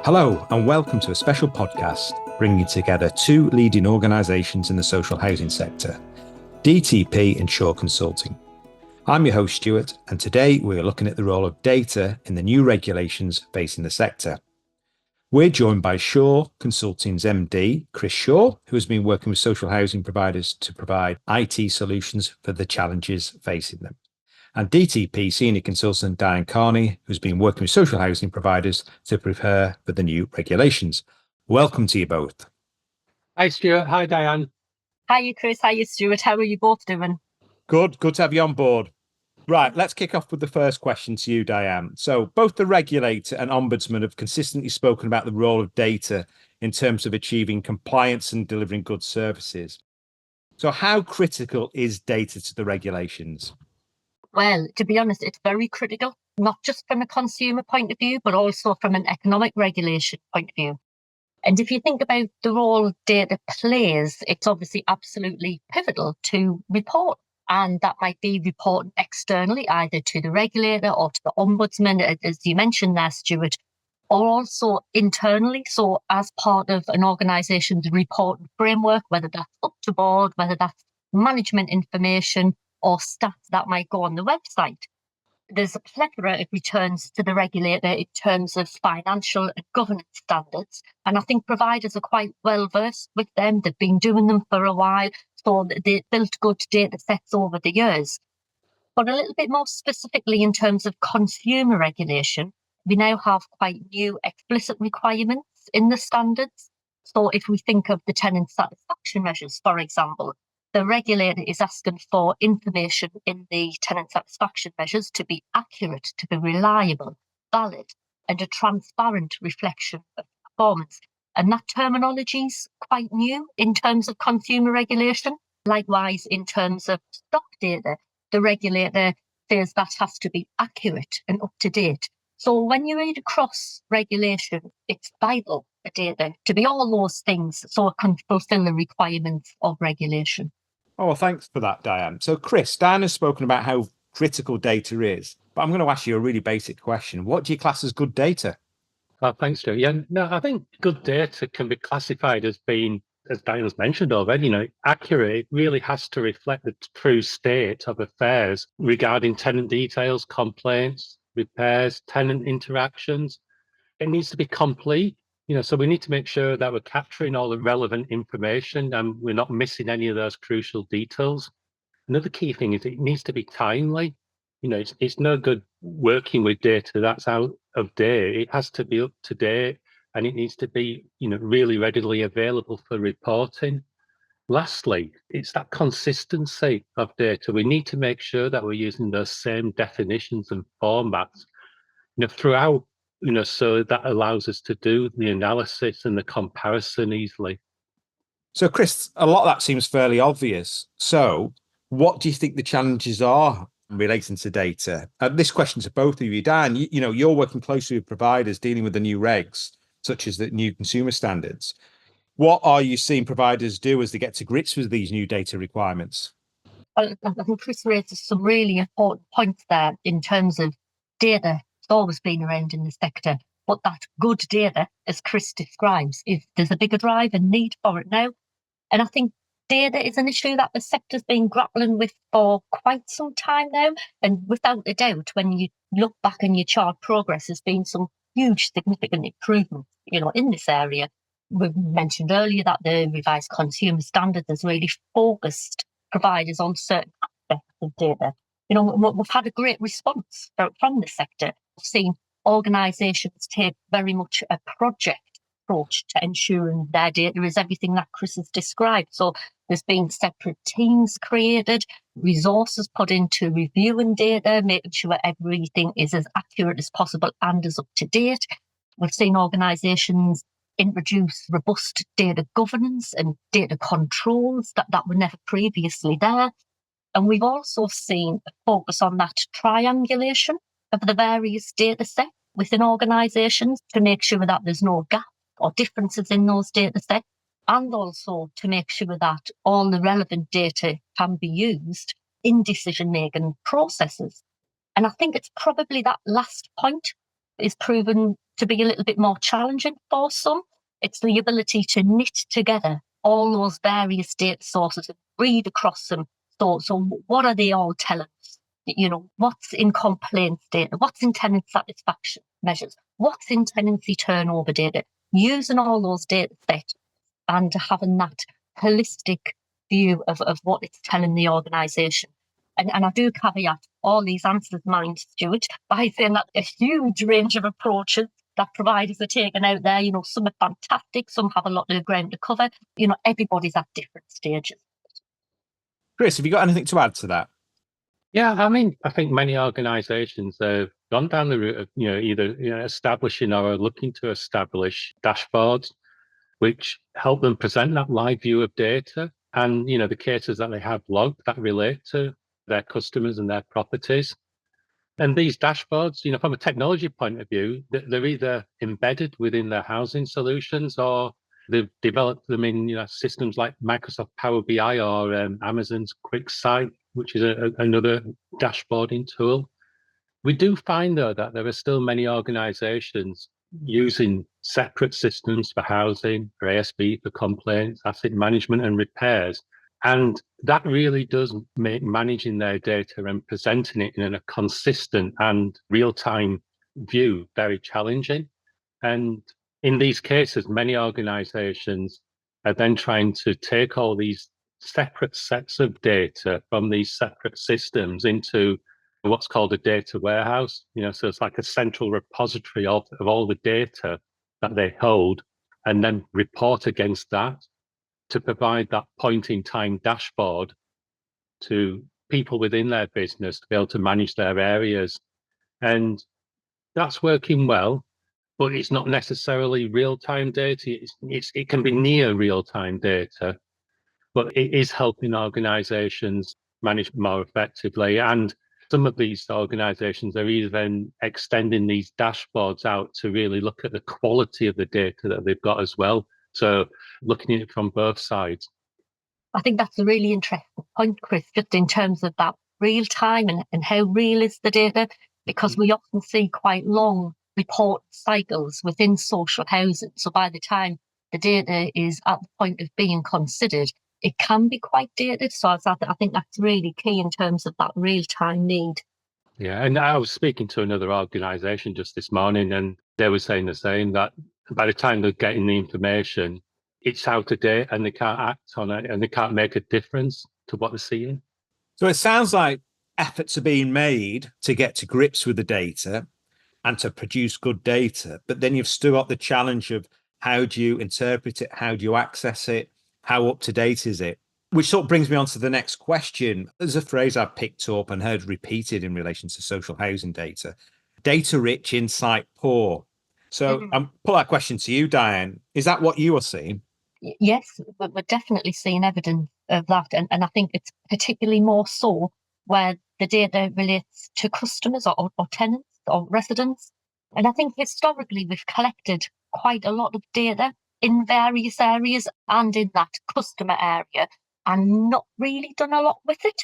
Hello and welcome to a special podcast bringing together two leading organisations in the social housing sector, DTP and Shaw Consulting. I'm your host Stuart, and today we're looking at the role of data in the new regulations facing the sector. We're joined by Shaw Consulting's MD, Chris Shaw, who has been working with social housing providers to provide IT solutions for the challenges facing them, and DTP Senior Consultant Diane Carney, who's been working with social housing providers to prepare for the new regulations. Welcome to you both. Hi, Stuart. Hi, Diane. Hi, Chris. Hi, Stuart. How are you both doing? Good to have you on board. Right, let's kick off with the first question to you, Diane. So both the regulator and ombudsman have consistently spoken about the role of data in terms of achieving compliance and delivering good services. So how critical is data to the regulations? Well, to be honest, it's very critical, not just from a consumer point of view, but also from an economic regulation point of view. And if you think about the role data plays, it's obviously absolutely pivotal to report. And that might be reported externally, either to the regulator or to the ombudsman, as you mentioned there, Stuart, or also internally. So as part of an organisation's reporting framework, whether that's up to board, whether that's management information or stats that might go on the website. There's a plethora of returns to the regulator in terms of financial and governance standards. And I think providers are quite well versed with them. They've been doing them for a while. So they've built good data sets over the years. But a little bit more specifically in terms of consumer regulation, we now have quite new explicit requirements in the standards. So if we think of the tenant satisfaction measures, for example, the regulator is asking for information in the tenant satisfaction measures to be accurate, to be reliable, valid, and a transparent reflection of performance. And that terminology is quite new in terms of consumer regulation. Likewise, in terms of stock data, the regulator says that has to be accurate and up to date. So when you read across regulation, it's vital for data to be all those things so it can fulfill the requirements of regulation. Oh, well, thanks for that, Diane. So, Chris, Diane has spoken about how critical data is, but I'm going to ask you a really basic question. What do you class as good data? Thanks, Stuart. Yeah, no, I think good data can be classified as being, as Diane's mentioned already, accurate. It really has to reflect the true state of affairs regarding tenant details, complaints, repairs, tenant interactions. It needs to be complete. So we need to make sure that we're capturing all the relevant information and we're not missing any of those crucial details. Another key thing is it needs to be timely. It's no good working with data that's out of date. It has to be up to date and it needs to be, really readily available for reporting. Lastly, it's that consistency of data. We need to make sure that we're using those same definitions and formats, throughout, so that allows us to do the analysis and the comparison easily. So, Chris, a lot of that seems fairly obvious. So, what do you think the challenges are relating to data? This question to both of you. Dan, you're working closely with providers dealing with the new regs, such as the new consumer standards. What are you seeing providers do as they get to grips with these new data requirements? I think Chris raises some really important points there in terms of data. It's always been around in the sector, but that good data, as Chris describes, there's a bigger drive and need for it now. And I think data is an issue that the sector's been grappling with for quite some time now. And without a doubt, when you look back and you chart progress, there's been some huge significant improvements, in this area. We mentioned earlier that the revised consumer standard has really focused providers on certain aspects of data. We've had a great response from the sector. We've seen organisations take very much a project approach to ensuring their data is everything that Chris has described. So there's been separate teams created, resources put into reviewing data, making sure everything is as accurate as possible and as up to date. We've seen organisations introduce robust data governance and data controls that were never previously there. And we've also seen a focus on that triangulation of the various data sets within organisations to make sure that there's no gap or differences in those data sets, and also to make sure that all the relevant data can be used in decision-making processes. And I think it's probably that last point is proven to be a little bit more challenging for some. It's the ability to knit together all those various data sources and read across them. So what are they all telling us? What's in complaints data? What's in tenant satisfaction measures? What's in tenancy turnover data? Using all those data sets and having that holistic view of what it's telling the organisation. And I do caveat all these answers, mind, Stuart, by saying that a huge range of approaches that providers are taking out there, some are fantastic, some have a lot of ground to cover. Everybody's at different stages. Chris, have you got anything to add to that? Yeah, I think many organisations have gone down the route of, either establishing or looking to establish dashboards, which help them present that live view of data and, the cases that they have logged that relate to their customers and their properties. And these dashboards, from a technology point of view, they're either embedded within their housing solutions or they've developed them in systems like Microsoft Power BI or Amazon's QuickSight, which is another dashboarding tool. We do find, though, that there are still many organizations using separate systems for housing, for ASB, for complaints, asset management and repairs. And that really does make managing their data and presenting it in a consistent and real-time view very challenging. And in these cases, many organizations are then trying to take all these separate sets of data from these separate systems into what's called a data warehouse. So it's like a central repository of all the data that they hold and then report against that to provide that point-in-time dashboard to people within their business to be able to manage their areas. And that's working well, but it's not necessarily real-time data. It can be near real-time data, but it is helping organizations manage more effectively. And some of these organizations are even extending these dashboards out to really look at the quality of the data that they've got as well. So looking at it from both sides. I think that's a really interesting point, Chris, just in terms of that real time and how real is the data, because we often see quite long report cycles within social housing. So by the time the data is at the point of being considered, it can be quite dated. So I think that's really key in terms of that real time need. Yeah, and I was speaking to another organisation just this morning, and they were saying the same, that by the time they're getting the information, it's out of date and they can't act on it and they can't make a difference to what they're seeing. So it sounds like efforts are being made to get to grips with the data and to produce good data, but then you've still got the challenge of how do you interpret it, how do you access it, how up to date is it? Which sort of brings me on to the next question. There's a phrase I've picked up and heard repeated in relation to social housing data: data rich, insight poor. So I'll put that question to you, Diane. Is that what you are seeing? Yes, we're definitely seeing evidence of that. And I think it's particularly more so where the data relates to customers or tenants or residents. And I think historically we've collected quite a lot of data in various areas and in that customer area and not really done a lot with it.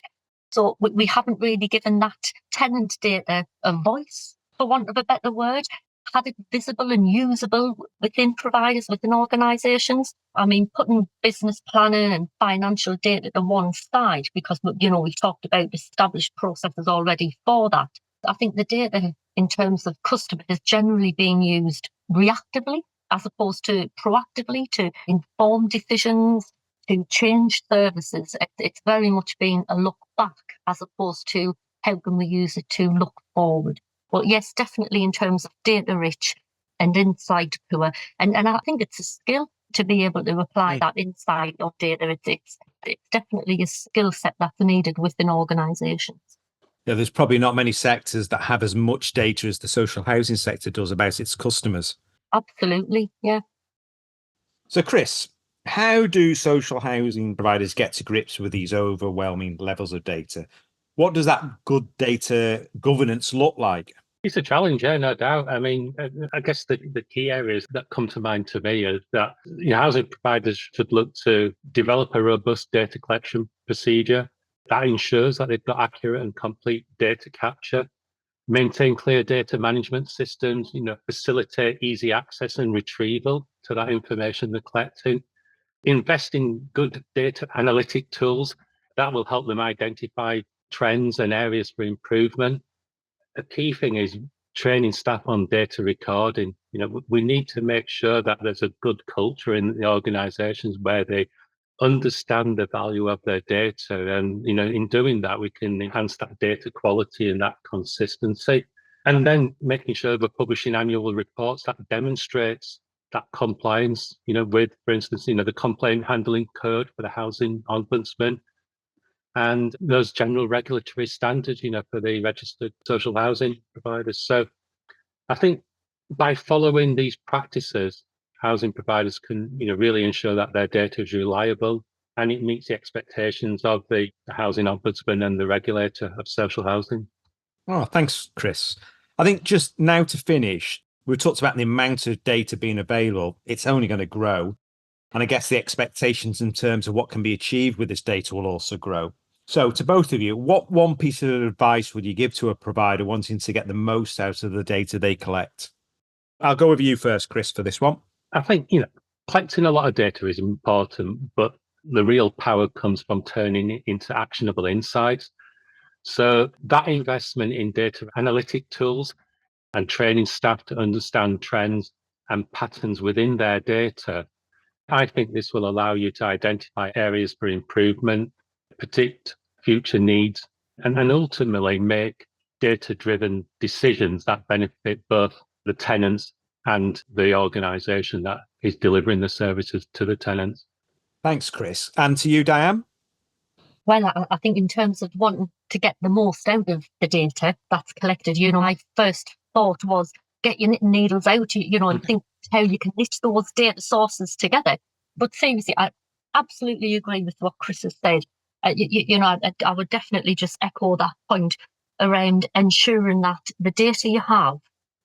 So we haven't really given that tenant data a voice, for want of a better word, had it visible and usable within providers, within organisations. I mean, putting business planning and financial data to one side, because, we've talked about established processes already for that. I think the data in terms of customer is generally being used reactively as opposed to proactively to inform decisions, to change services. It's very much been a look back as opposed to how can we use it to look forward. But yes, definitely in terms of data rich and insight poor. And I think it's a skill to be able to apply that insight of data. It's definitely a skill set that's needed within organisations. Yeah, there's probably not many sectors that have as much data as the social housing sector does about its customers. Absolutely, yeah. So, Chris, how do social housing providers get to grips with these overwhelming levels of data? What does that good data governance look like? It's a challenge, yeah, no doubt. I mean, I guess the key areas that come to mind to me are that housing providers should look to develop a robust data collection procedure that ensures that they've got accurate and complete data capture. maintain clear data management systems, facilitate easy access and retrieval to that information they're collecting, invest in good data analytic tools that will help them identify trends and areas for improvement. A key thing is training staff on data recording. We need to make sure that there's a good culture in the organizations where they understand the value of their data. And, in doing that, we can enhance that data quality and that consistency. And then making sure we're publishing annual reports that demonstrates that compliance, with, for instance, the complaint handling code for the housing ombudsman and those general regulatory standards, for the registered social housing providers. So I think by following these practices, housing providers can, really ensure that their data is reliable and it meets the expectations of the housing ombudsman and the regulator of social housing. Oh, thanks, Chris. I think just now to finish, we talked about the amount of data being available. It's only going to grow. And I guess the expectations in terms of what can be achieved with this data will also grow. So to both of you, what one piece of advice would you give to a provider wanting to get the most out of the data they collect? I'll go with you first, Chris, for this one. I think, collecting a lot of data is important, but the real power comes from turning it into actionable insights. So that investment in data analytic tools and training staff to understand trends and patterns within their data, I think this will allow you to identify areas for improvement, predict future needs, and ultimately make data-driven decisions that benefit both the tenants and the organisation that is delivering the services to the tenants. Thanks, Chris. And to you, Diane? Well, I think in terms of wanting to get the most out of the data that's collected, my first thought was get your knitting needles out, and think how you can knit those data sources together. But seriously, I absolutely agree with what Chris has said. I would definitely just echo that point around ensuring that the data you have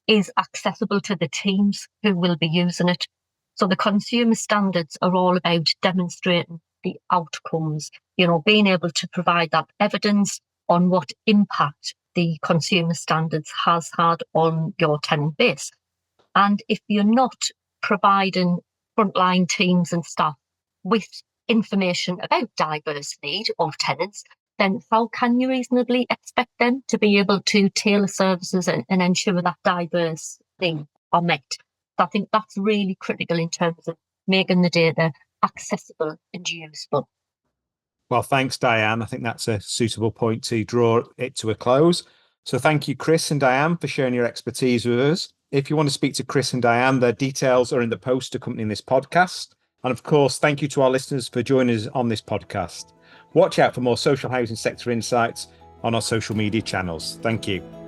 is accessible to the teams who will be using it. So the consumer standards are all about demonstrating the outcomes, being able to provide that evidence on what impact the consumer standards has had on your tenant base. And if you're not providing frontline teams and staff with information about diverse need of tenants, then how can you reasonably expect them to be able to tailor services and ensure that diverse things are met? So I think that's really critical in terms of making the data accessible and useful. Well, thanks, Diane. I think that's a suitable point to draw it to a close. So thank you, Chris and Diane, for sharing your expertise with us. If you want to speak to Chris and Diane, their details are in the post accompanying this podcast. And of course, thank you to our listeners for joining us on this podcast. Watch out for more social housing sector insights on our social media channels. Thank you.